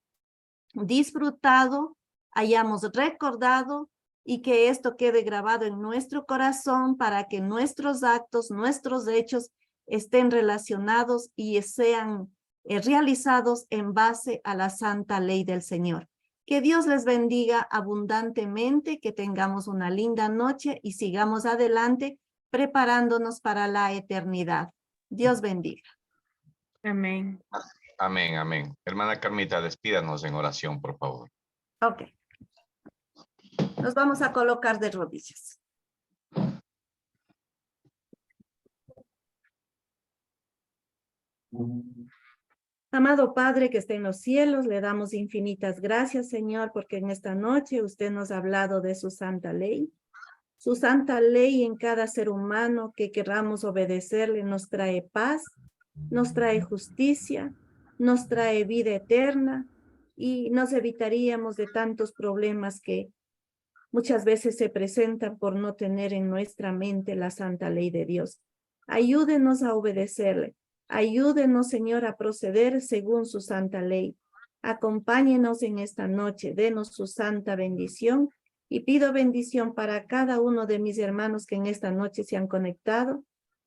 disfrutado, hayamos recordado y que esto quede grabado en nuestro corazón para que nuestros actos, nuestros hechos estén relacionados y sean realizados en base a la santa ley del Señor. Que Dios les bendiga abundantemente, que tengamos una linda noche y sigamos adelante preparándonos para la eternidad. Dios bendiga. Amén. Amén, amén. Hermana Carmita, despídanos en oración, por favor. Ok. Nos vamos a colocar de rodillas. Amado Padre que está en los cielos, le damos infinitas gracias, Señor, porque en esta noche usted nos ha hablado de su santa ley. Su santa ley en cada ser humano que querramos obedecerle nos trae paz, nos trae justicia, nos trae vida eterna y nos evitaríamos de tantos problemas que muchas veces se presentan por no tener en nuestra mente la santa ley de Dios. Ayúdenos a obedecerle. Ayúdenos, Señor, a proceder según su santa ley. Acompáñenos en esta noche, denos su santa bendición y pido bendición para cada uno de mis hermanos que en esta noche se han conectado,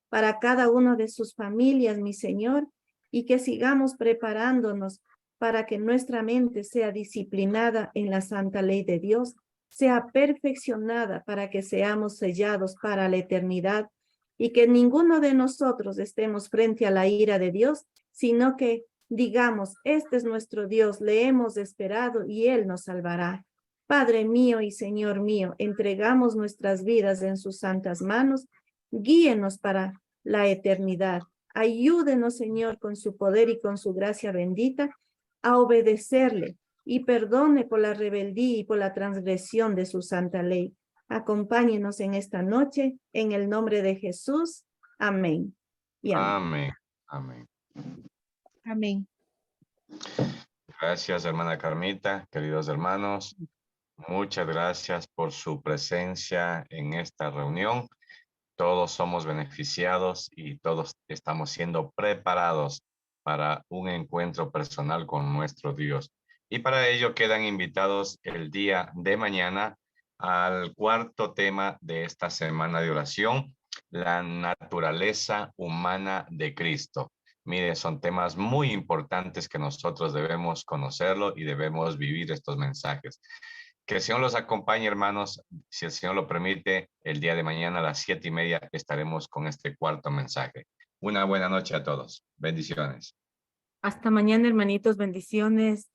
para cada uno de sus familias, mi Señor, y que sigamos preparándonos para que nuestra mente sea disciplinada en la santa ley de Dios, sea perfeccionada para que seamos sellados para la eternidad y que ninguno de nosotros estemos frente a la ira de Dios, sino que digamos, este es nuestro Dios, le hemos esperado y Él nos salvará. Padre mío y Señor mío, entregamos nuestras vidas en sus santas manos, guíenos para la eternidad. Ayúdenos, Señor, con su poder y con su gracia bendita, a obedecerle y perdone por la rebeldía y por la transgresión de su santa ley. Acompáñenos en esta noche, en el nombre de Jesús. Amén. Y amén. Amén, amén. Amén. Gracias, hermana Carmita, queridos hermanos. Muchas gracias por su presencia en esta reunión. Todos somos beneficiados y todos estamos siendo preparados para un encuentro personal con nuestro Dios. Y para ello quedan invitados el día de mañana al cuarto tema de esta semana de oración, la naturaleza humana de Cristo. Mire, son temas muy importantes que nosotros debemos conocerlo y debemos vivir estos mensajes. Que el Señor los acompañe, hermanos. Si el Señor lo permite, el día de mañana a las 7:30 estaremos con este cuarto mensaje. Una buena noche a todos. Bendiciones. Hasta mañana, hermanitos. Bendiciones.